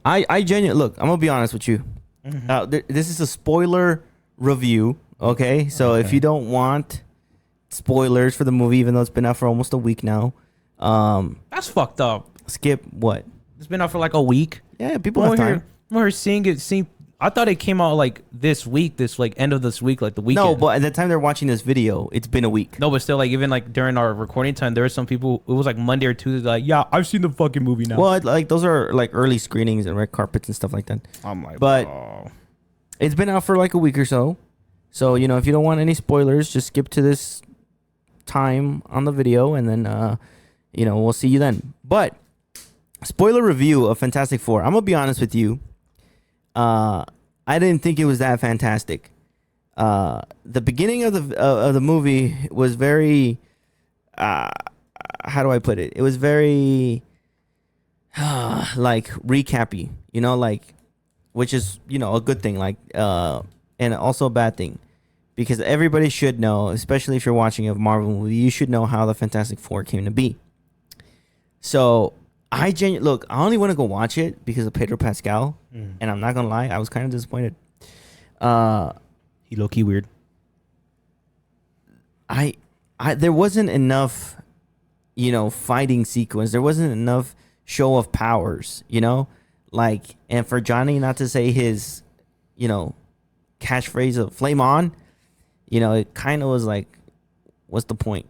I genuinely look. I'm gonna be honest with you. This is a spoiler review. Okay, so if you don't want spoilers for the movie, even though it's been out for almost a week now, That's fucked up. skip what? It's been out for like a week. Yeah, people have time. We're seeing it. I thought it came out like this week, end of this week, like the weekend. No, but at the time they're watching this video, it's been a week. No, but still, like even like during our recording time, there were some people. It was like Monday or Tuesday. Like, yeah, I've seen the fucking movie now. Well, like those are like early screenings and red carpets and stuff like that. I'm like, but oh. It's been out for like a week or so. So if you don't want any spoilers, just skip to this time on the video, and then we'll see you then. But spoiler review of Fantastic Four. I'm gonna be honest with you. I didn't think it was that fantastic. The beginning of the movie was very, how do I put it? It was very, like recappy, which is a good thing, and also a bad thing, because everybody should know, especially if you're watching a Marvel movie, you should know how the Fantastic Four came to be. So I only want to go watch it because of Pedro Pascal, and I'm not gonna lie, I was kind of disappointed. He low-key weird. There wasn't enough, fighting sequence. There wasn't enough show of powers, and for Johnny not to say his, catchphrase of "flame on," it kind of was like, what's the point,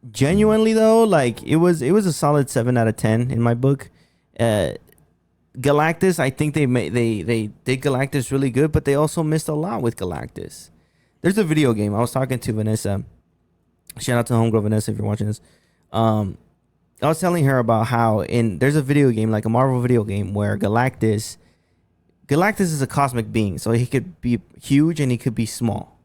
Genuinely though, like it was a solid 7 out of 10 in my book. Galactus, I think they did Galactus really good, but they also missed a lot with Galactus. There's a video game. I was talking to Vanessa. Shout out to Homegirl Vanessa if you're watching this. I was telling her about how there's a video game, like a Marvel video game, where Galactus is a cosmic being, so he could be huge and he could be small,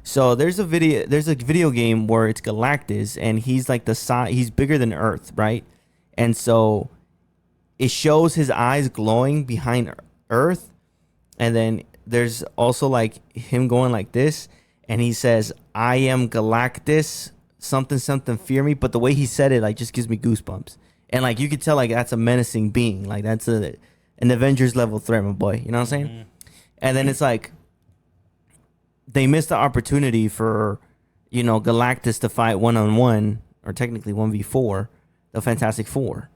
So there's a video game where it's Galactus, and he's like he's bigger than Earth, right? And so it shows his eyes glowing behind Earth, and then there's also like him going like this, and he says, "I am Galactus, something something, fear me." But the way he said it, like, just gives me goosebumps, and like you could tell, like that's a menacing being, like that's an Avengers level threat, my boy. You know what I'm saying? And then it's like, they missed the opportunity for, Galactus to fight 1-on-1, or technically 1v4, the Fantastic Four.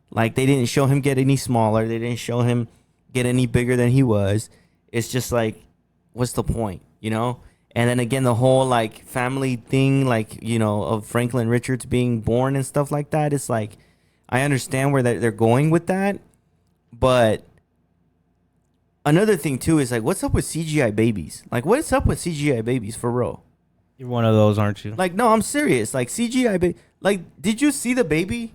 Like they didn't show him get any smaller. They didn't show him get any bigger than he was. It's just like, what's the point, And then again, the whole like family thing, like, of Franklin Richards being born and stuff like that. It's like, I understand where they're going with that, but another thing too is like, what's up with CGI babies? Like, what's up with CGI babies for real? You're one of those, aren't you? Like, no, I'm serious. Like CGI baby. Like, did you see the baby?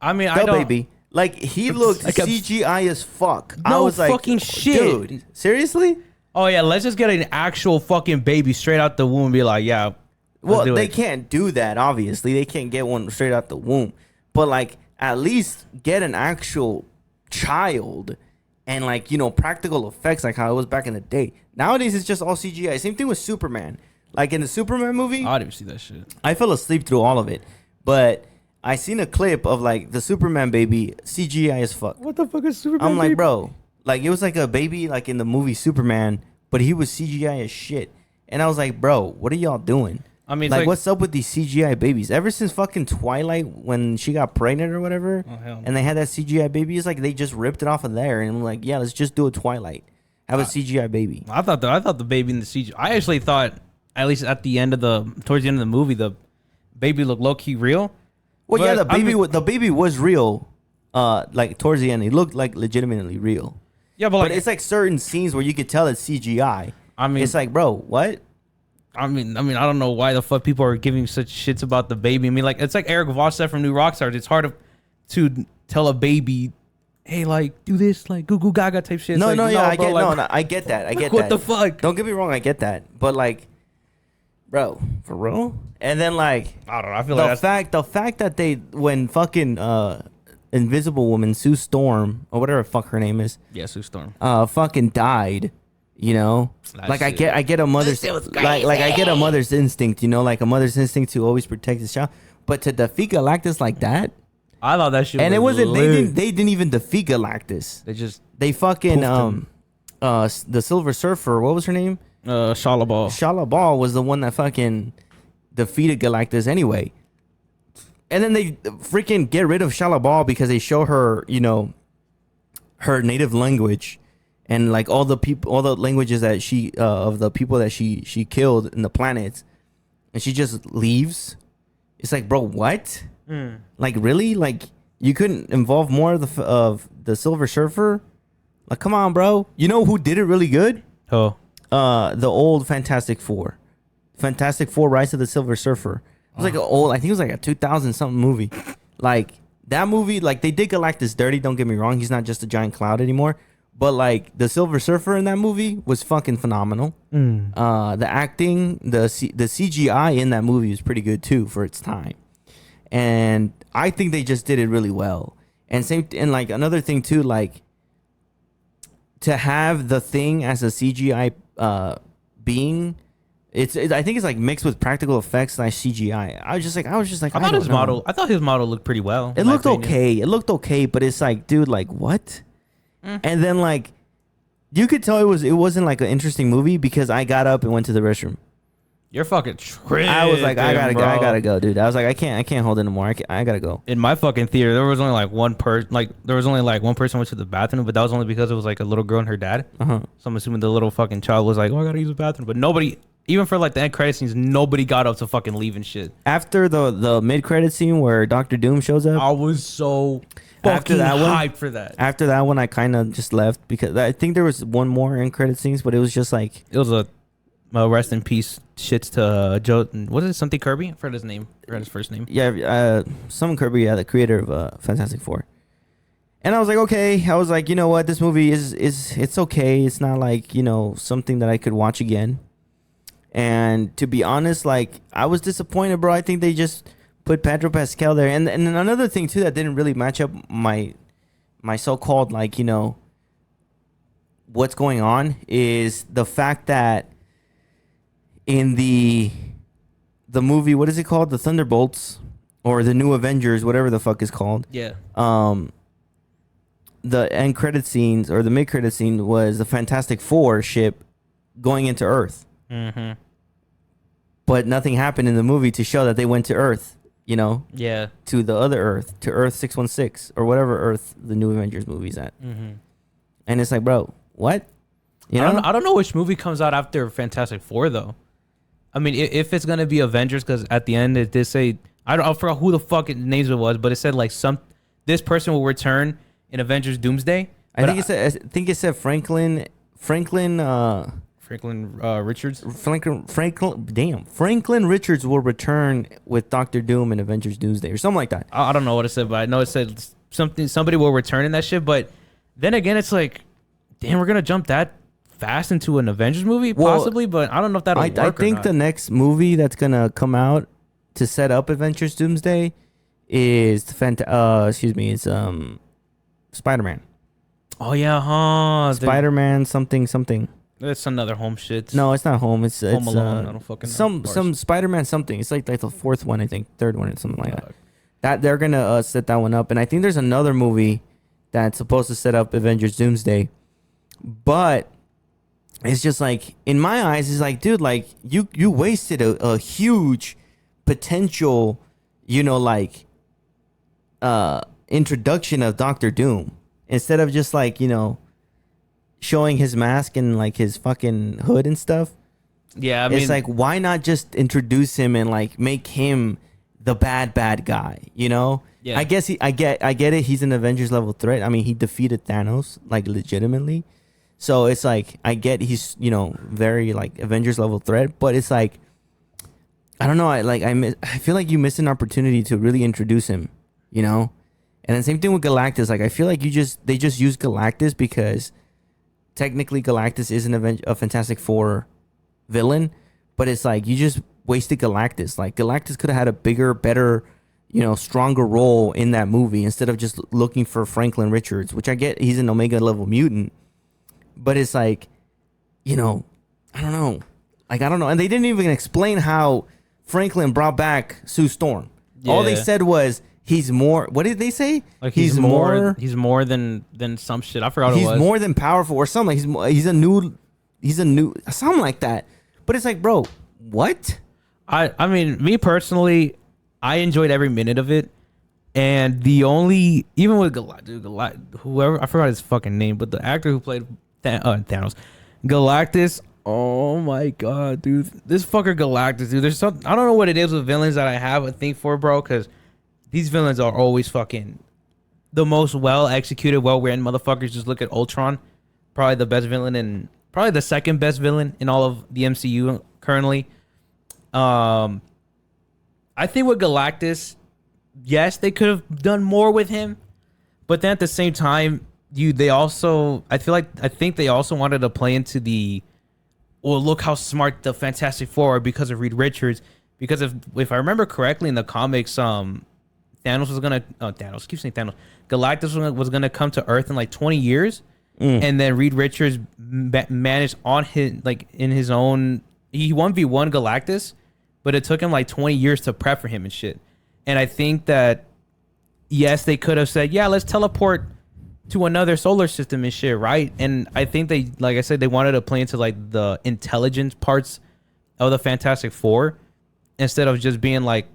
I mean, I don't. Baby. Like, he looked like CGI as fuck. No I was like, fucking shit, dude. Seriously? Oh yeah, let's just get an actual fucking baby straight out the womb and be like, yeah. Well, they can't do that. Obviously, they can't get one straight out the womb. But like, at least get an actual child. And like, practical effects, like how it was back in the day. Nowadays, it's just all CGI. Same thing with Superman. Like in the Superman movie, I didn't see that shit. I fell asleep through all of it. But I seen a clip of like the Superman baby, CGI as fuck. What the fuck is Superman? I'm like, baby? bro, like it was like a baby like in the movie Superman, but he was CGI as shit. And I was like, bro, what are y'all doing? I mean, like what's up with these CGI babies? Ever since fucking Twilight, when she got pregnant or whatever, and they had that CGI baby, it's like they just ripped it off of there, and I'm like, yeah, let's just do a Twilight, have a CGI baby. I thought the baby in the CGI. I actually thought, at least at the end of towards the end of the movie, the baby looked low key real. Well, yeah, the baby was real. Like towards the end, it looked like legitimately real. Yeah, but it's like certain scenes where you could tell it's CGI. I mean, it's like, bro, what? I mean, I don't know why the fuck people are giving such shits about the baby. I mean, like, it's like Eric Voss said from New Rockstars. It's hard to tell a baby, hey, like, do this, like, goo goo gaga type shit. No, like, I get that. I get that. What the fuck? Don't get me wrong, I get that. But like, bro, for real? And then like, I don't know. I feel like the fact that when fucking Invisible Woman, Sue Storm, or whatever the fuck her name is, Sue Storm, fucking died. Like I get a mother's like I get a mother's instinct, like a mother's instinct to always protect his child. But to defeat Galactus like that, I thought that shit. And it wasn't. lit. They didn't even defeat Galactus. They fucking poofed the Silver Surfer. What was her name? Shalabal. Shalabal was the one that fucking defeated Galactus anyway. And then they freaking get rid of Shalabal because they show her, her native language, and like all the languages that she of the people that she killed in the planets, and she just leaves. It's like, bro, what? Like, really? Like, you couldn't involve more of the Silver Surfer? Like, come on, bro. You know who did it really good? Oh, The old Fantastic Four, Rise of the Silver Surfer. It was like an old, I think it was like a 2000 something movie. Like, that movie, like, they did Galactus dirty. Don't get me wrong. He's not just a giant cloud anymore. But like, the Silver Surfer in that movie was fucking phenomenal. The acting, the CGI in that movie was pretty good too for its time. And I think they just did it really well. And like another thing too, like, to have the Thing as a CGI being, I think it's like mixed with practical effects / CGI. I was just like, I thought his model looked pretty well. It looked okay, but it's like, dude, like, what? And then like, you could tell it wasn't like an interesting movie because I got up and went to the restroom. You're fucking tripping. I was like, I gotta go. go, dude. I was like, I can't hold it anymore. I gotta go. In my fucking theater, there was only like one person. Like, there was only like one person went to the bathroom, but that was only because it was like a little girl and her dad. So I'm assuming the little fucking child was like, oh, I gotta use the bathroom. But nobody, even for like the end credit scenes, nobody got up to fucking leave and shit. After the mid credit scene where Doctor Doom shows up, I was so fucking hyped for that. After that one, I kind of just left because I think there was one more end credit scenes, but it was just like, it was a rest in peace shits to Joe. What is it? Something Kirby? I forgot his name. I forgot his first name. Yeah, some Kirby, the creator of Fantastic Four. And I was like, okay. I was like, you know what? This movie is it's okay. It's not like, something that I could watch again. And to be honest, like, I was disappointed, bro. I think they just put Pedro Pascal there. And another thing too that didn't really match up my so-called, like, what's going on is the fact that in the movie, what is it called? The Thunderbolts or the New Avengers, whatever the fuck is called. Yeah. The end credit scenes or the mid credit scene was the Fantastic Four ship going into Earth. But nothing happened in the movie to show that they went to Earth, Yeah. to the other Earth, to Earth 616 or whatever Earth the New Avengers movie's at. And it's like, bro, what? I don't know which movie comes out after Fantastic Four though. I mean, if it's gonna be Avengers, because at the end it did say, I forgot who the fuck names it was, but it said like this person will return in Avengers Doomsday. I think it said Franklin Richards. Franklin Richards will return with Doctor Doom in Avengers Doomsday or something like that. I don't know what it said, but I know it said somebody will return in that shit. But then again, it's like, damn, we're gonna jump that fast into an Avengers movie, possibly, but I don't know if that'll work. I think the next movie that's gonna come out to set up Avengers Doomsday is it's Spider-Man. Oh yeah, huh? Spider-Man something. That's another home shit. No, it's not home. It's Home Alone. I don't fucking know. Some Spider-Man something. It's like the fourth one, I think, third one, or something like that. That they're gonna set that one up, and I think there's another movie that's supposed to set up Avengers Doomsday, but it's just like, in my eyes, it's like, dude, like, you wasted a huge potential, introduction of Doctor Doom instead of just like, showing his mask and like his fucking hood and stuff. Yeah, I mean, it's like, why not just introduce him and like make him the bad guy? Yeah. I guess I get it. He's an Avengers level threat. I mean, he defeated Thanos like legitimately. So it's like, I get he's, very like Avengers level threat, but it's like, I don't know. I feel like you missed an opportunity to really introduce him, And then same thing with Galactus. Like, I feel like they just used Galactus because technically Galactus is a Fantastic Four villain, but it's like, you just wasted Galactus. Like, Galactus could have had a bigger, better, stronger role in that movie instead of just looking for Franklin Richards, which I get, he's an Omega level mutant. But it's like, I don't know. Like, I don't know. And they didn't even explain how Franklin brought back Sue Storm. Yeah. All they said was he's more. What did they say? Like he's more than some shit. I forgot what it was. He's more than powerful or something. Like he's a new something like that. But it's like, bro, what? I mean, me personally, I enjoyed every minute of it. And the only, even with whoever, I forgot his fucking name, but the actor who played Thanos, Galactus. Oh my god, dude, this fucker Galactus, dude. There's something, I don't know what it is with villains that I have a thing for, bro, because these villains are always fucking the most well executed, well written motherfuckers. Just look at Ultron, probably the best villain and probably the second best villain in all of the MCU currently. I think with Galactus, yes, they could have done more with him, but then at the same time, I think they also wanted to play into the, well, look how smart the Fantastic Four are because of Reed Richards. Because if I remember correctly in the comics, Galactus was gonna come to Earth in like 20 years, and then Reed Richards managed on his, like, in his own, he 1v1 Galactus, but it took him like 20 years to prep for him and shit. And I think that, yes, they could have said, yeah, let's teleport to another solar system and shit, right? And I think they, like I said, they wanted to play into like the intelligence parts of the Fantastic Four instead of just being like,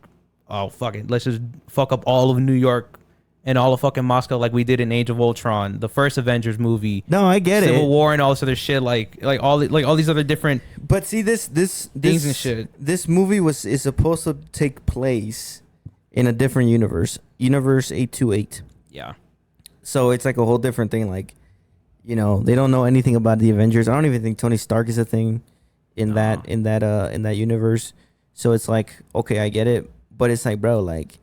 oh, fuck it, let's just fuck up all of New York and all of fucking Moscow like we did in Age of Ultron, the first Avengers movie. No, I get Civil War and all this other shit, like all these other different. But see, this things and shit. This movie is supposed to take place in a different universe 828. Yeah. So it's like a whole different thing. Like, you know, they don't know anything about the Avengers. I don't even think Tony Stark is a thing in that universe. So it's like, okay, I get it, but it's like, bro, like,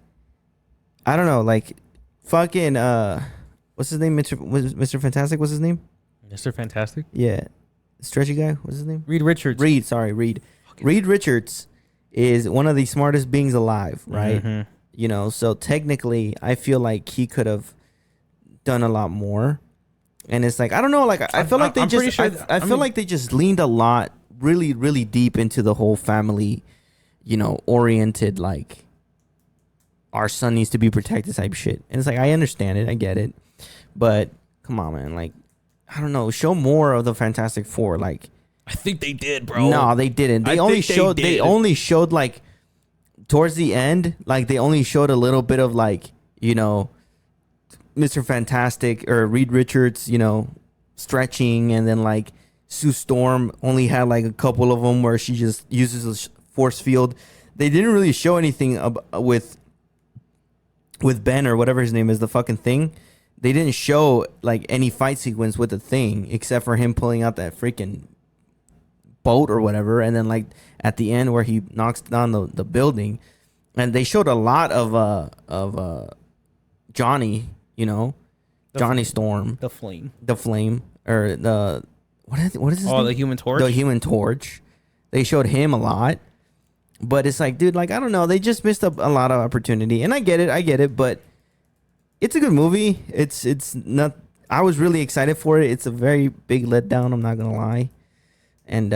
I don't know, like, fucking what's his name? Mr. Fantastic. What's his name? Mr. Fantastic. Yeah, stretchy guy. What's his name? Reed Richards. Reed Richards is one of the smartest beings alive, right? Mm-hmm. You know, so technically, I feel like he could have done a lot more. And it's like, I don't know, like I feel like they just leaned a lot, really, really deep into the whole family, you know, oriented, like, our son needs to be protected type shit. And it's like, I understand it, I get it, but come on, man, like, I don't know, show more of the Fantastic Four. Like, I think they did, bro. No, they didn't. They only showed like towards the end, like they only showed a little bit of, like, you know, Mr. Fantastic or Reed Richards, you know, stretching, and then like Sue Storm only had like a couple of them where she just uses a force field. They didn't really show anything with Ben or whatever his name is, the fucking Thing. They didn't show like any fight sequence with the Thing except for him pulling out that freaking boat or whatever, and then like at the end where he knocks down the building. And they showed a lot of Johnny, you know, Johnny Storm, the Flame, or the what is his name? the Human Torch. The Human Torch. They showed him a lot, but it's like, dude, like, I don't know, they just missed up a lot of opportunity. And I get it, but it's a good movie. It's not. I was really excited for it. It's a very big letdown, I'm not gonna lie, and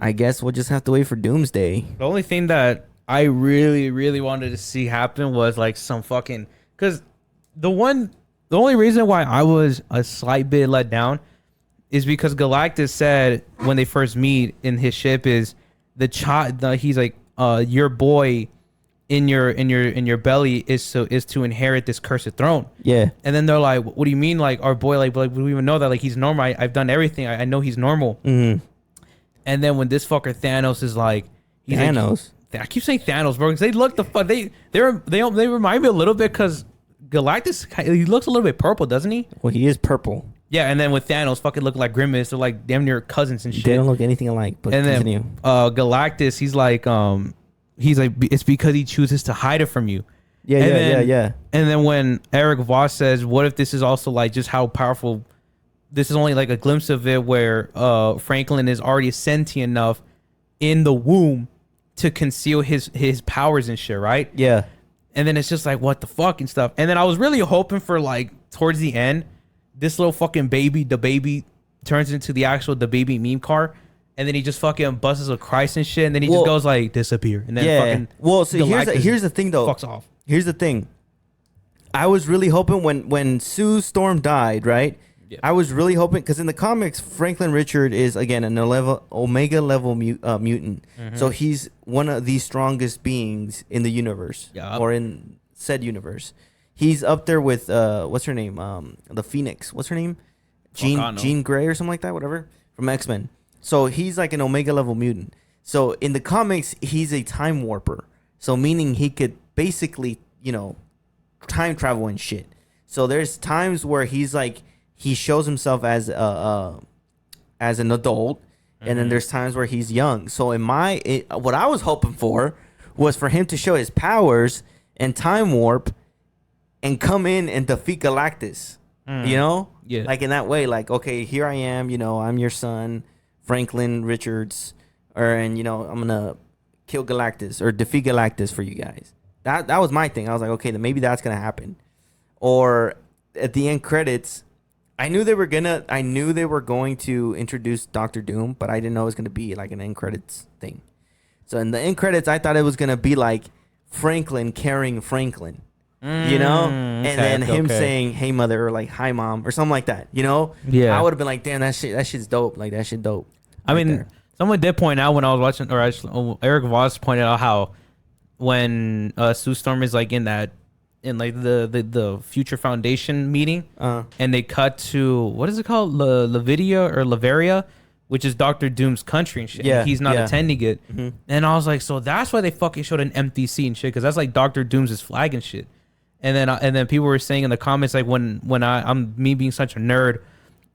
I guess we'll just have to wait for Doomsday. The only thing that I really, really wanted to see happen was like some fucking, because the only reason why I was a slight bit let down is because Galactus said when they first meet in his ship is he's like, your boy in your belly is to inherit this cursed throne. Yeah. And then they're like, what do you mean, like, our boy, like we don't even know that, like, he's normal. I've done everything. I know he's normal. Mm-hmm. And then when this fucker Thanos is like, Thanos. I keep saying Thanos, bro, because they look they remind me a little bit, because Galactus, he looks a little bit purple, doesn't he? Well, he is purple. Yeah, and then with Thanos, fucking look like Grimace. They're like damn near cousins and shit. They don't look anything alike. But and continue. Then Galactus, he's like it's because he chooses to hide it from you. Yeah. And then when Eric Voss says, "What if this is also like just how powerful?" This is only like a glimpse of it, where Franklin is already sentient enough in the womb to conceal his powers and shit, right? Yeah. And then it's just like, what the fuck and stuff. And then I was really hoping for, like, towards the end, this little fucking baby, the baby turns into the baby meme car, and then he just fucking busts a Christ and shit, and then he just goes like disappear, and then fucking well, so here's the thing though. Fucks off. here's the thing. I was really hoping when Sue Storm died, right? Yeah. I was really hoping because in the comics, Franklin Richard is again an Omega level mutant, so he's one of the strongest beings in the universe, or in said universe. He's up there with what's her name? The Phoenix. What's her name? Jean Grey or something like that. Whatever, from X-Men. So he's like an Omega level mutant. So in the comics, he's a time warper. So meaning he could basically, time travel and shit. So there's times where he's like he shows himself as an adult, and then there's times where he's young. So what I was hoping for was for him to show his powers and time warp and come in and defeat Galactus. Yeah. Like in that way, like, okay, here I am, I'm your son, Franklin Richards, I'm gonna kill Galactus or defeat Galactus for you guys. That was my thing. I was like, okay, then maybe that's gonna happen. Or at the end credits, I knew they were going to introduce Doctor Doom, but I didn't know it was gonna be like an end credits thing. So in the end credits, I thought it was gonna be like Franklin carrying Franklin. And then him saying, "Hey, mother," or like, "Hi, mom," or something like that. Yeah. I would have been like, "Damn, that shit's dope." Like that shit dope. I mean, someone did point out when I was watching, or actually, Eric Voss pointed out how when Sue Storm is like in like the Future Foundation meeting, and they cut to what is it called, Lavidia or Laveria, which is Doctor Doom's country and shit. Yeah, and he's not attending it, Mm-hmm. and I was like, so that's why they fucking showed an empty seat and shit, because that's like Doctor Doom's flag and shit. And then people were saying in the comments, like when I'm me being such a nerd,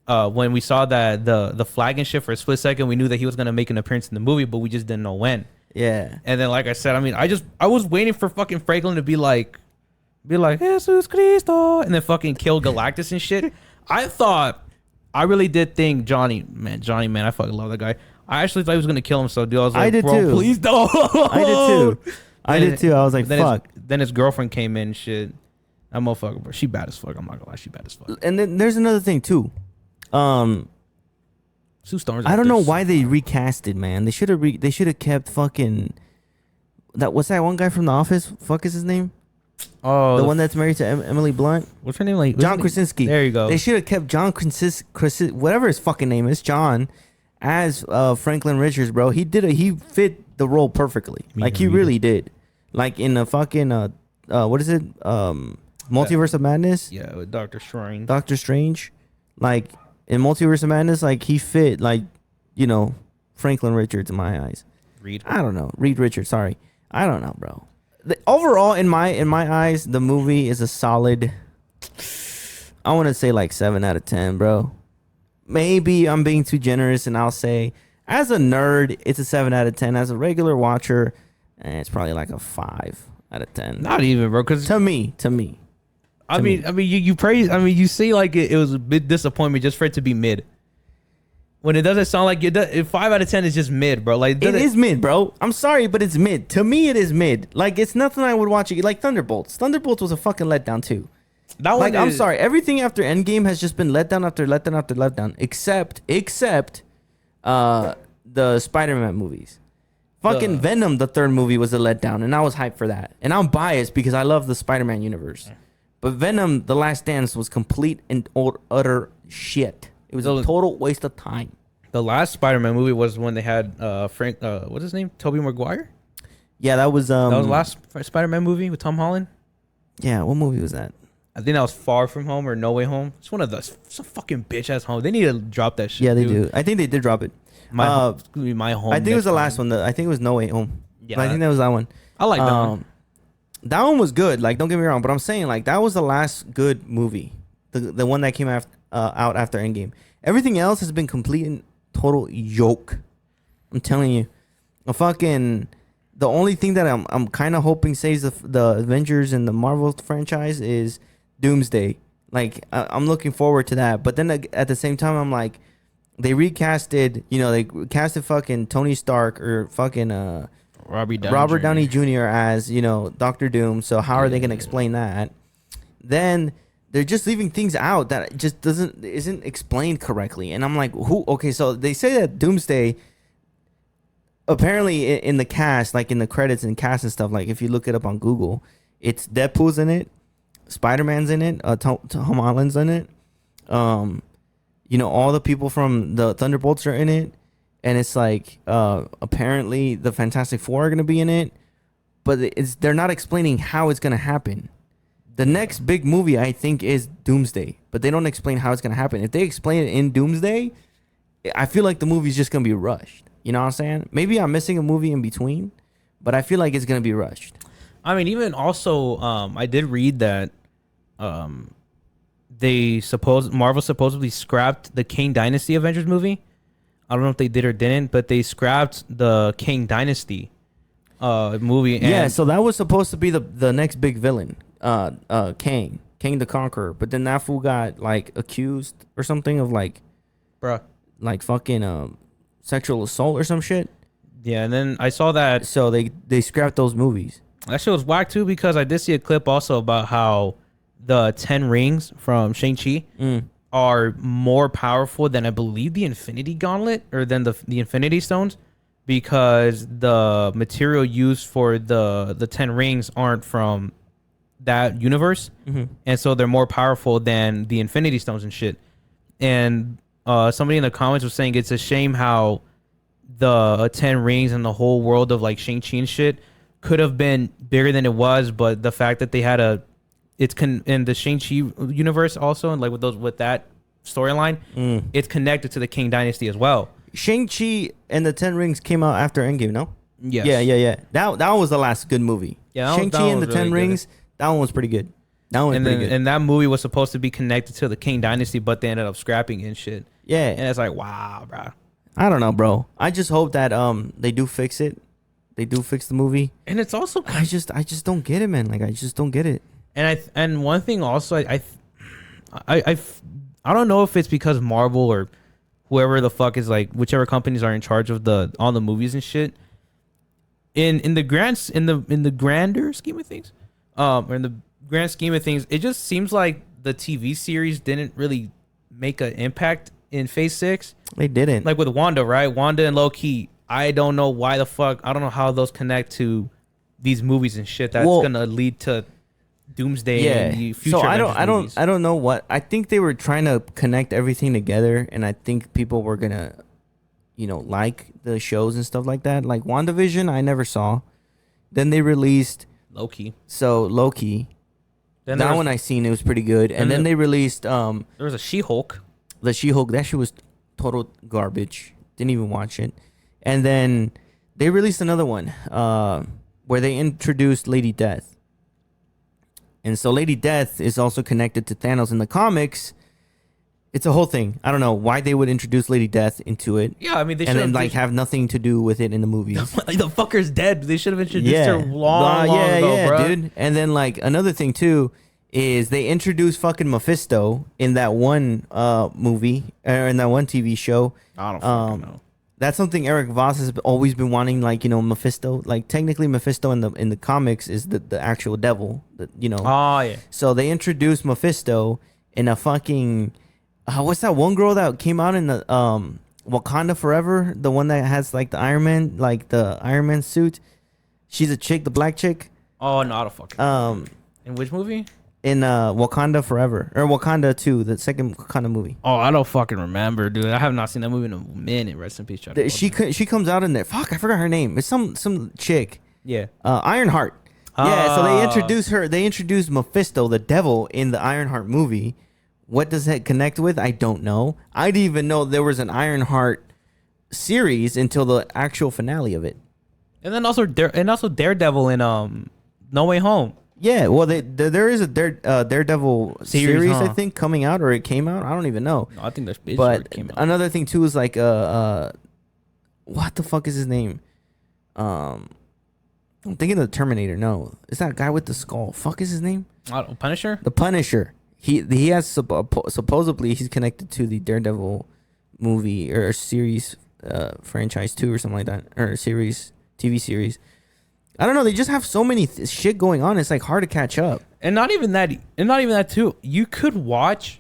when we saw that the flag and shit for a split second, we knew that he was gonna make an appearance in the movie, but we just didn't know when. Yeah. And then, like I said, I mean, I was waiting for fucking Franklin to be like Jesus Cristo, and then fucking kill Galactus and shit. I really did think Johnny, man, I fucking love that guy. I actually thought he was gonna kill himself, dude. I was like, I did bro, too. please don't. I did too. I was like, fuck. Then his girlfriend came in and shit. That motherfucker, bro. She bad as fuck. I'm not gonna lie, she bad as fuck. And then there's another thing too. Sue Storm's. I don't know why they recasted, man. They should have kept fucking what's that one guy from The Office? Fuck is his name? Oh, the one that's married to Emily Blunt. What's her name? Like John Krasinski. There you go. They should have kept John Krasinski, whatever his fucking name is, John, as Franklin Richards, bro. He fit the role perfectly. He really did. Like in the fucking what is it? Multiverse of Madness? Yeah, with Doctor Strange. Doctor Strange. Like in Multiverse of Madness, like he fit Franklin Richards in my eyes. I don't know. Reed Richards, sorry. I don't know, bro. Overall, in my eyes, the movie is a solid, I want to say like 7 out of 10, bro. Maybe I'm being too generous, and I'll say, as a nerd, it's a 7 out of 10. As a regular watcher, it's probably like a 5 out of 10. Not even, bro. Because to me. I mean, you praise. I mean, you say like it was a bit disappointment just for it to be mid. When it doesn't sound like it, 5 out of 10 is just mid, bro. Like it is mid, bro. I'm sorry, but it's mid. To me, it is mid. Like it's nothing I would watch. Like Thunderbolts. Thunderbolts was a fucking letdown too. That one. I'm sorry. Everything after Endgame has just been letdown after letdown after letdown, except the Spider-Man movies. Fucking Venom, the third movie, was a letdown, and I was hyped for that. And I'm biased because I love the Spider-Man universe. But Venom, The Last Dance, was complete and utter shit. It was a total waste of time. The last Spider-Man movie was when they had Frank. What's his name? Tobey Maguire. Yeah, that was the last Spider-Man movie with Tom Holland. Yeah, what movie was that? I think that was Far From Home or No Way Home. It's one of those. Some fucking bitch ass home. They need to drop that shit. Yeah, they do. I think they did drop it. My home. I think it was the last one. I think it was No Way Home. Yeah, but I think that was that one. I like that one. That one was good. Like, don't get me wrong, but I'm saying like that was the last good movie, the one that came out after Endgame. Everything else has been complete and total yoke. I'm telling you, the only thing that I'm kind of hoping saves the Avengers and the Marvel franchise is Doomsday. Like I'm looking forward to that, but then at the same time I'm like, they recasted fucking Tony Stark or fucking Robert Downey Jr. as Dr. Doom. So how are they gonna explain that? Then they're just leaving things out that just isn't explained correctly, and I'm like, who? Okay, so they say that Doomsday apparently in the cast, like in the credits and cast and stuff, like if you look it up on Google, It's Deadpool's in it, Spider-Man's in it, Tom Holland's in it. You know, all the people from the Thunderbolts are in it, and it's like apparently the Fantastic Four are gonna be in it, but they're not explaining how it's gonna happen. The next big movie I think is Doomsday, but they don't explain how it's gonna happen. If they explain it in Doomsday, I feel like the movie's just gonna be rushed. You know what I'm saying? Maybe I'm missing a movie in between, but I feel like it's gonna be rushed. I mean, even also, I did read that Marvel supposedly scrapped the Kang Dynasty Avengers movie. I don't know if they did or didn't, but they scrapped the Kang Dynasty movie. And Yeah, so that was supposed to be the next big villain, Kang the Conqueror. But then that fool got like accused or something of like fucking sexual assault or some shit. Yeah, and then I saw that. So they scrapped those movies. That shit was whack too, because I did see a clip also about how the 10 rings from Shang-Chi are more powerful than, I believe, the Infinity Gauntlet, or than the Infinity Stones, because the material used for the 10 rings aren't from that universe. And so they're more powerful than the Infinity Stones and shit. And somebody in the comments was saying it's a shame how the 10 rings and the whole world of like Shang-Chi and shit could have been bigger than it was, but the fact that they had in the Shang-Chi universe also, and like with that storyline, it's connected to the Kang Dynasty as well. Shang-Chi and the 10 Rings came out after Endgame, no? Yes. Yeah. That was the last good movie. Yeah, Shang-Chi and the 10 Rings, that one was pretty good. That one was pretty good. And that movie was supposed to be connected to the Kang Dynasty, but they ended up scrapping it and shit. Yeah. And it's like, wow, bro. I don't know, bro. I just hope that they do fix it. They do fix the movie. And it's also I just don't get it, man. Like I just don't get it. And one thing also, I don't know if it's because Marvel or whoever the fuck is like, whichever companies are in charge of all the movies and shit. In the grander scheme of things, or in the grand scheme of things, it just seems like the TV series didn't really make an impact in Phase 6. They didn't. Like with Wanda, right? Wanda and Loki. I don't know why the fuck. I don't know how those connect to these movies and shit. That's gonna lead to Doomsday and the future. So I don't know what. I think they were trying to connect everything together, and I think people were gonna, like the shows and stuff like that. Like WandaVision, I never saw. Then they released Loki. So Loki. Then that one I seen, it was pretty good. And then they released there was a She-Hulk. The She-Hulk, that shit was total garbage. Didn't even watch it. And then they released another one where they introduced Lady Death. And so Lady Death is also connected to Thanos in the comics. It's a whole thing. I don't know why they would introduce Lady Death into it. Yeah, I mean, they should have nothing to do with it in the movies. Like, the fucker's dead. They should have introduced her long ago, bro. Dude. And then like another thing too is they introduced fucking Mephisto in that one movie or in that one TV show. I don't fucking know. That's something Eric Voss has always been wanting, like, Mephisto. Like, technically, Mephisto in the comics is the actual devil, Oh, yeah. So they introduced Mephisto in a fucking... what's that one girl that came out in the Wakanda Forever? The one that has, like, the Iron Man suit? She's a chick, the black chick. Oh, not a fucking... in which movie? In Wakanda Forever, or Wakanda 2, the second Wakanda movie. Oh, I don't fucking remember, dude. I have not seen that movie in a minute. Rest in peace, Charlie. She comes out in there. Fuck, I forgot her name. It's some chick. Yeah. Ironheart. Yeah, so they introduced her. They introduced Mephisto, the devil, in the Ironheart movie. What does that connect with? I don't know. I didn't even know there was an Ironheart series until the actual finale of it. And then also Daredevil in No Way Home. Yeah, well, there is a Daredevil series huh? I think coming out, or it came out. I don't even know. No, I think there's but came out. Another thing too is like what the fuck is his name? I'm thinking of the Terminator. No, it's that guy with the skull. Fuck is his name? Punisher. The Punisher. He has supposedly he's connected to the Daredevil movie or series franchise 2 or something like that, or series TV series. I don't know. They just have so many shit going on. It's like hard to catch up. And not even that too. You could watch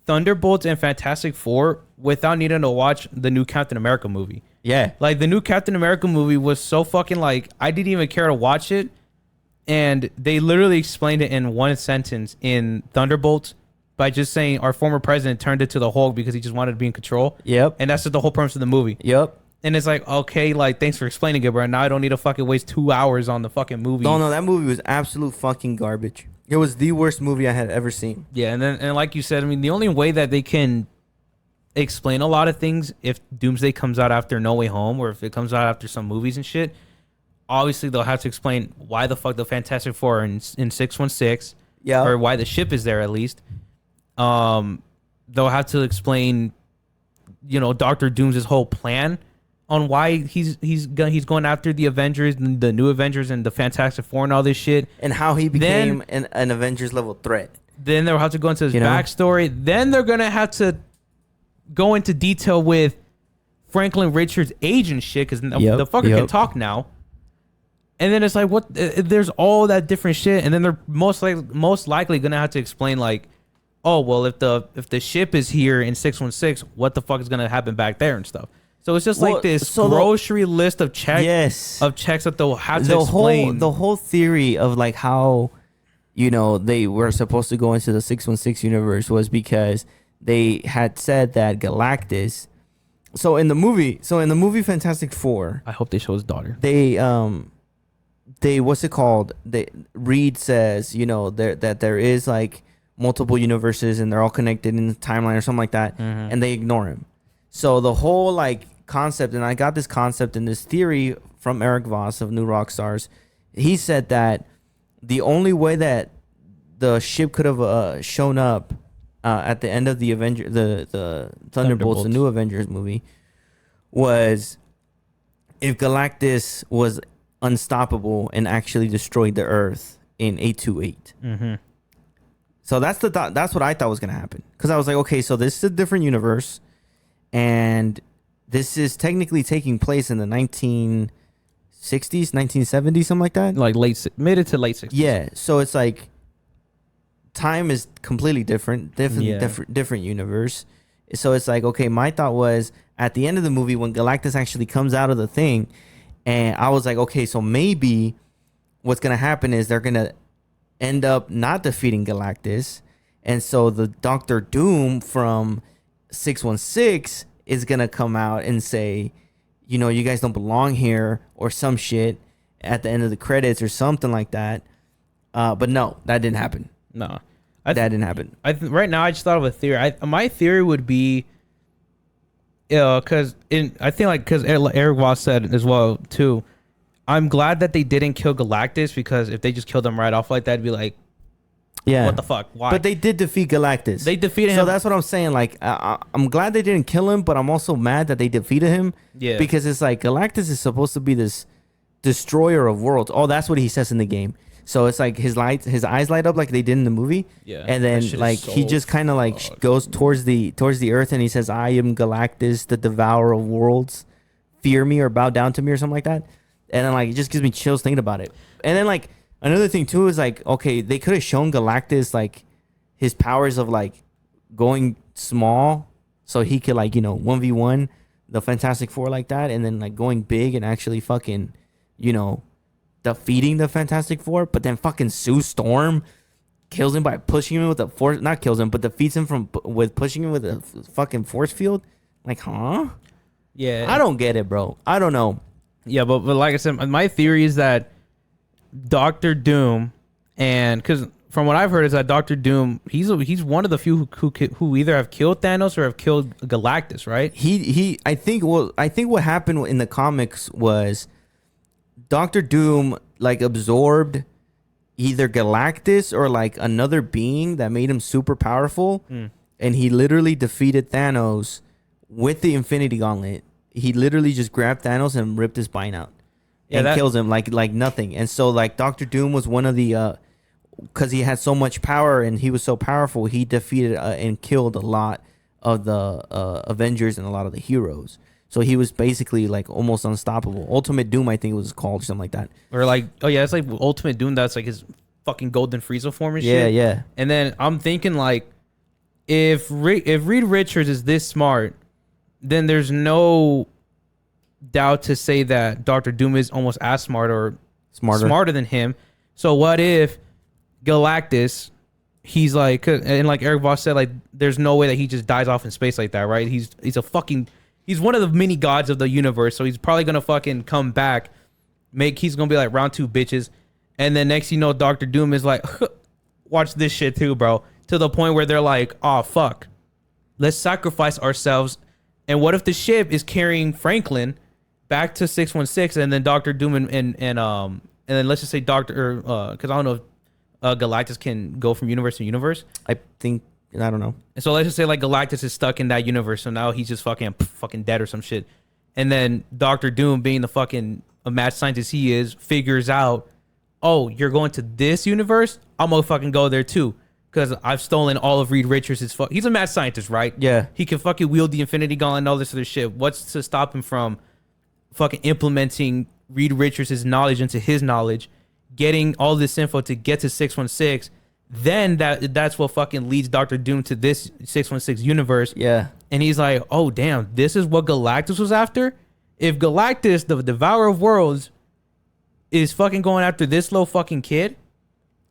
Thunderbolts and Fantastic Four without needing to watch the new Captain America movie. Yeah. Like the new Captain America movie was so fucking like I didn't even care to watch it. And they literally explained it in one sentence in Thunderbolts by just saying our former president turned it to the Hulk because he just wanted to be in control. Yep. And that's just the whole premise of the movie. Yep. And it's like, okay, like, thanks for explaining it, bro. Now I don't need to fucking waste 2 hours on the fucking movie. No, that movie was absolute fucking garbage. It was the worst movie I had ever seen. Yeah, and like you said, I mean, the only way that they can explain a lot of things if Doomsday comes out after No Way Home or if it comes out after some movies and shit, obviously they'll have to explain why the fuck the Fantastic Four are in 616. Yeah. Or why the ship is there at least. They'll have to explain, Doctor Doom's whole plan on why he's going after the Avengers, the new Avengers, and the Fantastic Four and all this shit, and how he became an Avengers level threat. Then they'll have to go into his backstory. Then they're gonna have to go into detail with Franklin Richards' age and shit because the fucker can talk now. And then it's like, what? There's all that different shit, and then they're most likely gonna have to explain like, oh well, if the ship is here in 616, what the fuck is gonna happen back there and stuff. So it's just like this grocery list of checks that they'll have to explain. The whole theory of like how, they were supposed to go into the 616 universe was because they had said that Galactus. So in the movie Fantastic Four, I hope they show his daughter. They what's it called? Reed says, that there is like multiple universes and they're all connected in the timeline or something like that, and they ignore him. So the whole like concept, and I got this concept and this theory from Eric Voss of New Rockstars. He said that the only way that the ship could have shown up at the end of the the Thunderbolts, the new Avengers movie, was if Galactus was unstoppable and actually destroyed the Earth in 828. So that's what I thought was gonna happen, because I was like, okay, so this is a different universe. And this is technically taking place in the 1960s, 1970s, something like that. Like mid to late 60s. Yeah. So it's like time is completely different universe. So it's like, okay, my thought was at the end of the movie when Galactus actually comes out of the thing, and I was like, okay, so maybe what's going to happen is they're going to end up not defeating Galactus. And so the Doctor Doom from 616 is gonna come out and say, you guys don't belong here or some shit at the end of the credits or something like that. But no, that didn't happen. No, that didn't happen. Right now I just thought of a theory. My theory would be, because Eric Voss said as well too. I'm glad that they didn't kill Galactus, because if they just killed him right off like that, it'd be like, yeah, what the fuck? Why? But they did defeat Galactus. They defeated him. So that's what I'm saying. Like, I'm glad they didn't kill him, but I'm also mad that they defeated him. Yeah. Because it's like Galactus is supposed to be this destroyer of worlds. Oh, that's what he says in the game. So it's like his eyes light up like they did in the movie. Yeah. And then like he just kind of like goes towards the earth and he says, "I am Galactus, the devourer of worlds. Fear me or bow down to me," or something like that. And then like it just gives me chills thinking about it. And then like another thing too is like, okay, they could have shown Galactus like his powers of like going small, so he could like 1v1 the Fantastic Four like that, and then like going big and actually fucking defeating the Fantastic Four. But then fucking Sue Storm kills him by pushing him with a force, not kills him, but defeats him with pushing him with a fucking force field. Like, huh? Yeah, I don't get it, bro. I don't know. Yeah, but like I said, my theory is that Doctor Doom, and because from what I've heard is that Doctor Doom, he's one of the few who either have killed Thanos or have killed Galactus, right? I think what happened in the comics was Doctor Doom like absorbed either Galactus or like another being that made him super powerful, and he literally defeated Thanos with the Infinity Gauntlet. He literally just grabbed Thanos and ripped his spine out. And kills him like nothing. And so like Doctor Doom was one of the because he had so much power and he was so powerful, he defeated and killed a lot of the Avengers and a lot of the heroes. So he was basically like almost unstoppable. Ultimate Doom, I think it was called, or something like that. Or like, oh yeah, it's like Ultimate Doom. That's like his fucking Golden Frieza form and shit. Yeah. And then I'm thinking like, if Reed Richards is this smart, then there's no doubt to say that Doctor Doom is almost as smart or smarter than him. So what if Galactus, he's like, and like Eric Voss said, like there's no way that he just dies off in space like that, right? He's he's one of the mini gods of the universe, so he's probably gonna fucking come back, he's gonna be like round two bitches, and then next you know Doctor Doom is like, watch this shit too, bro, to the point where they're like, oh fuck, let's sacrifice ourselves. And what if the ship is carrying Franklin back to 616, and then Doctor Doom and then let's just say because I don't know if Galactus can go from universe to universe. I don't know. And so let's just say like Galactus is stuck in that universe, so now he's just fucking dead or some shit. And then Doctor Doom, being the fucking a mad scientist he is, figures out, oh, you're going to this universe? I'm gonna fucking go there too, because I've stolen all of Reed Richards' he's a mad scientist, right? Yeah. He can fucking wield the Infinity Gauntlet and all this other shit. What's to stop him from fucking implementing Reed Richards' knowledge into his knowledge, getting all this info to get to 616? Then that's what fucking leads Doctor Doom to this 616 universe. Yeah. And he's like, oh damn, this is what Galactus was after? If Galactus, the devourer of worlds, is fucking going after this little fucking kid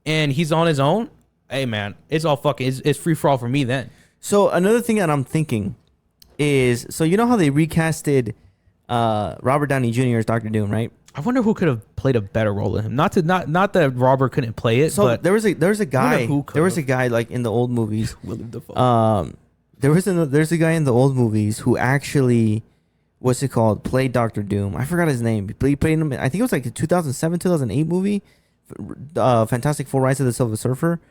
and he's on his own, hey man, it's all fucking, it's free for all for me then. So another thing that I'm thinking is, so you know how they recasted Robert Downey Jr. as Doctor Doom, right? I wonder who could have played a better role than him. Not that Robert couldn't play it. So but there was a guy like in the old movies. William Dafoe. There's a guy in the old movies who actually, what's it called, played Doctor Doom. I forgot his name. He played him. I think it was like a 2007, 2008 movie, Fantastic Four: Rise of the Silver Surfer.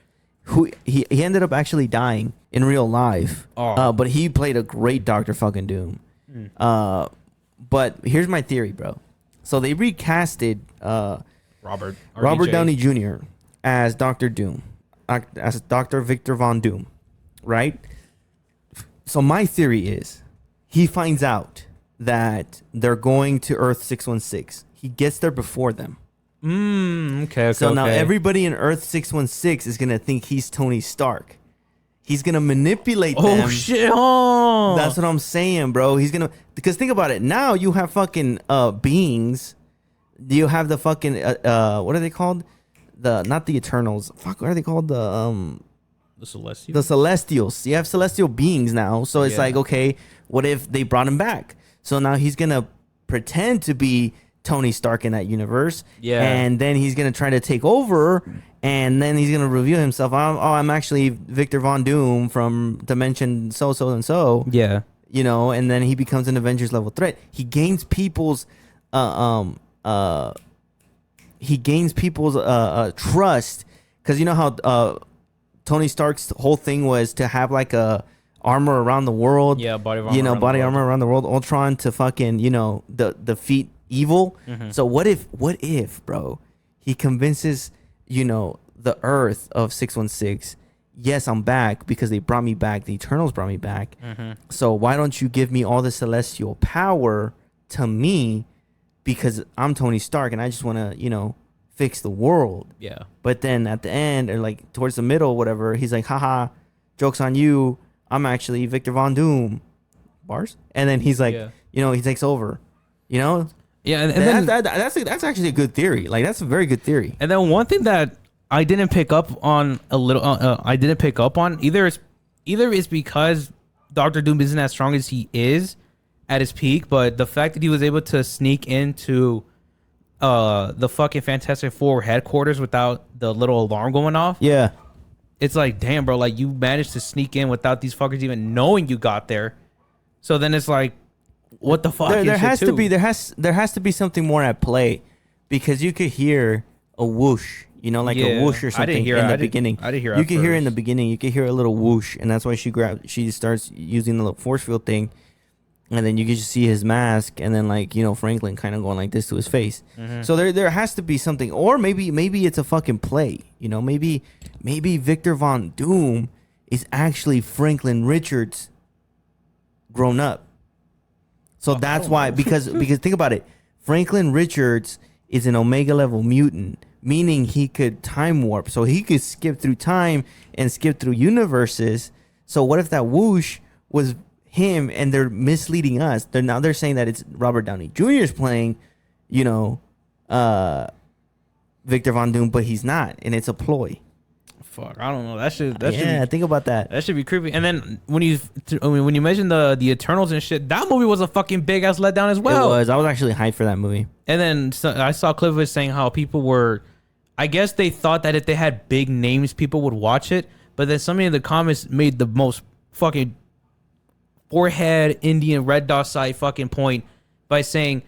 Who he ended up actually dying in real life. Oh. But he played a great Doctor fucking Doom. But here's my theory, bro. So they recasted Robert Downey Jr. as Doctor Doom, as Dr. Victor Von Doom, right? So my theory is he finds out that they're going to Earth 616. He gets there before them. Okay. So now everybody in Earth 616 is going to think he's Tony Stark. He's going to manipulate them. Oh, shit. Oh. That's what I'm saying, bro. He's going to... Because think about it. Now you have fucking beings. You have the fucking... what are they called? Not the Eternals. Fuck, what are they called? The Celestials? The Celestials. You have celestial beings now. So it's like, okay, what if they brought him back? So now he's going to pretend to be Tony Stark in that universe. Yeah. And then he's going to try to take over... And then he's going to reveal himself. I'm actually Victor Von Doom from Dimension so. Yeah. You know, and then he becomes an Avengers level threat. He gains people's trust, because you know how Tony Stark's whole thing was to have like a armor around the world. Yeah, body armor around the world. Ultron to fucking, defeat evil. Mm-hmm. So what if, bro, he convinces the Earth of 616, yes, I'm back because they brought me back. The Eternals brought me back. Mm-hmm. So why don't you give me all the celestial power to me, because I'm Tony Stark and I just want to, fix the world. Yeah. But then at the end, or like towards the middle, whatever, he's like, haha, joke's on you. I'm actually Victor Von Doom. Bars? And then he's like, he takes over. Yeah, and then that's actually a good theory. Like, that's a very good theory. And then one thing that I didn't pick up on either is because Doctor Doom isn't as strong as he is at his peak, but the fact that he was able to sneak into the fucking Fantastic Four headquarters without the little alarm going off. Yeah. It's like, damn, bro, like you managed to sneak in without these fuckers even knowing you got there. So then it's like, what the fuck? There has to be something more at play, because you could hear a whoosh, a whoosh or something in the beginning. I didn't hear. You could hear in the beginning. You could hear a little whoosh, and that's why she starts using the little force field thing, and then you can just see his mask, and then Franklin kind of going like this to his face. Mm-hmm. So there has to be something, or maybe it's a fucking play. Maybe Victor Von Doom is actually Franklin Richards grown up. So that's why, because think about it. Franklin Richards is an Omega level mutant, meaning he could time warp. So he could skip through time and skip through universes. So what if that whoosh was him and they're misleading us? They're saying that it's Robert Downey Jr. is playing, Victor Von Doom, but he's not, and it's a ploy. Fuck, I don't know. That should Think about that. That should be creepy. And then when you mentioned the Eternals and shit, that movie was a fucking big ass letdown as well. It was. I was actually hyped for that movie. And then I saw a clip of it saying how people were, I guess they thought that if they had big names, people would watch it. But then somebody in the comments made the most fucking forehead Indian red dot side fucking point by saying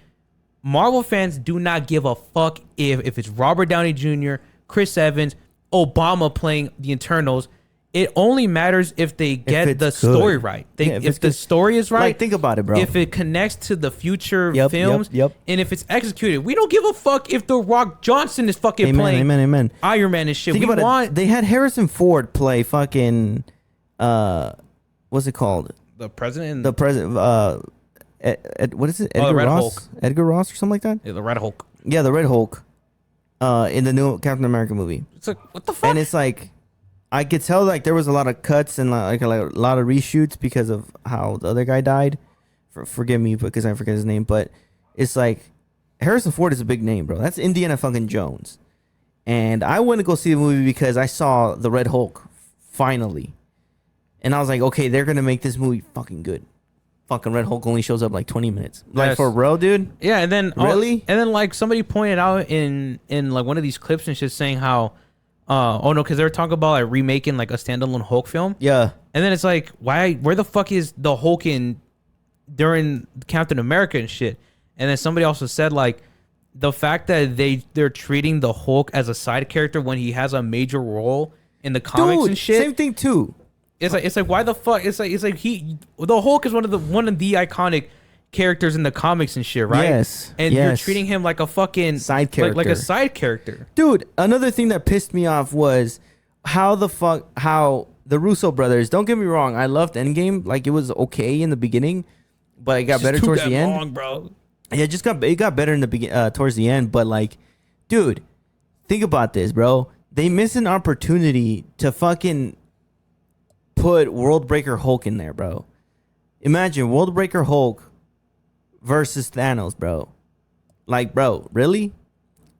Marvel fans do not give a fuck if it's Robert Downey Jr., Chris Evans, Obama playing the Eternals. It only matters if they get the story right. If the story is right. Like, think about it, bro. If it connects to the future films, and if it's executed, we don't give a fuck if The Rock Johnson is fucking playing Iron Man and shit. Think about it. They had Harrison Ford play fucking, what's it called? The president. The president. What is it? Edgar Red Ross. Hulk. Edgar Ross or something like that. Yeah, the Red Hulk. Yeah, the Red Hulk. In the new Captain America movie. It's like, what the fuck? And it's like, I could tell like there was a lot of cuts and like a lot of reshoots because of how the other guy died. Forgive me because I forget his name, but it's like Harrison Ford is a big name, bro. That's Indiana fucking Jones. And I went to go see the movie because I saw the Red Hulk finally. And I was like, okay, they're gonna make this movie fucking good. Fucking Red Hulk only shows up like 20 minutes. Like, for real, dude? Yeah, and then really? And then like somebody pointed out in like one of these clips and shit saying how because they were talking about like remaking like a standalone Hulk film. Yeah. And then it's like, where the fuck is the Hulk during Captain America and shit? And then somebody also said like the fact that they're treating the Hulk as a side character when he has a major role in the comics and shit. Same thing too. It's like why the fuck? It's like the Hulk is one of the iconic characters in the comics and shit, right? Yes. And you're treating him like a fucking side character, like a side character. Dude, another thing that pissed me off was how the Russo brothers. Don't get me wrong, I loved Endgame. Like, it was okay in the beginning, but it got better towards the end. Long, bro. Yeah, it got better in the towards the end. But like, dude, think about this, bro. They missed an opportunity to fucking put Worldbreaker Hulk in there, bro. Imagine Worldbreaker Hulk versus Thanos, bro. Like, bro, really?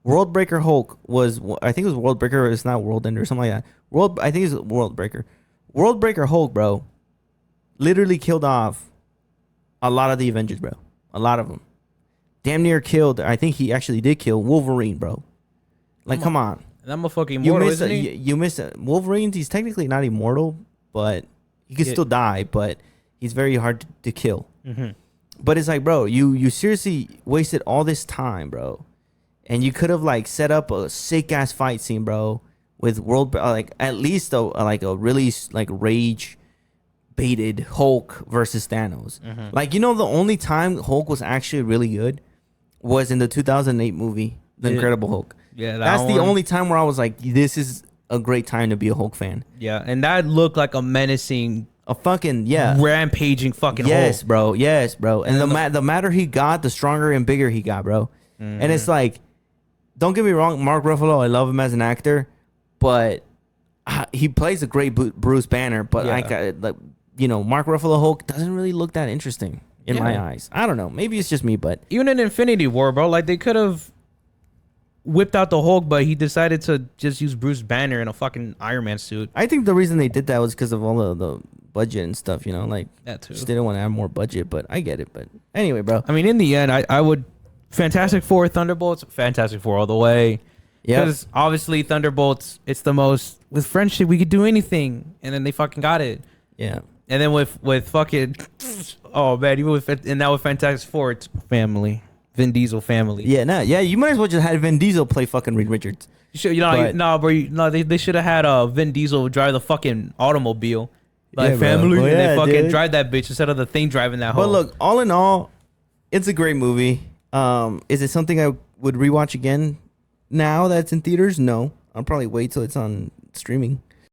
Worldbreaker Hulk was, I think it was Worldbreaker. It's not World Ender or something like that. I think it's Worldbreaker. Worldbreaker Hulk, bro, literally killed off a lot of the Avengers, bro. A lot of them. Damn near killed. I think he actually did kill Wolverine, bro. Like, come on. That motherfucking immortal, isn't he? You miss Wolverine. He's technically not immortal, but he could still die. But he's very hard to kill. Mm-hmm. But it's like, bro, you seriously wasted all this time, bro, and you could have like set up a sick ass fight scene, bro, with like at least like a really like rage baited Hulk versus Thanos. Mm-hmm. Like, the only time Hulk was actually really good was in the 2008 movie, The Incredible Hulk. Yeah, that's the only time where I was like, this is a great time to be a Hulk fan. Yeah, and that looked like a menacing, a fucking rampaging fucking yes, Hulk. bro. Yes, bro. And the madder he got, the stronger and bigger he got, bro. Mm-hmm. And it's like, don't get me wrong, Mark Ruffalo, I love him as an actor, but he plays a great Bruce Banner. But Mark Ruffalo Hulk doesn't really look that interesting in my eyes. I don't know. Maybe it's just me, but even in Infinity War, bro, like they could have whipped out the Hulk, but he decided to just use Bruce Banner in a fucking Iron Man suit. I think the reason they did that was because of all the budget and stuff, like that too. Just didn't want to have more budget, but I get it. But anyway, bro. I mean, in the end, I would Fantastic Four, Thunderbolts, Fantastic Four all the way. Yeah. Because obviously Thunderbolts, it's the most, with friendship, we could do anything. And then they fucking got it. Yeah. And then with fucking, oh man, even with Fantastic Four, it's family. Vin Diesel family. Yeah, you might as well just have Vin Diesel play fucking Reed Richards. They should have had Vin Diesel drive the fucking automobile. Like family, and they fucking drive that bitch instead of the thing driving that. But look, all in all, it's a great movie. Is it something I would rewatch again now that it's in theaters? No, I'll probably wait till it's on streaming.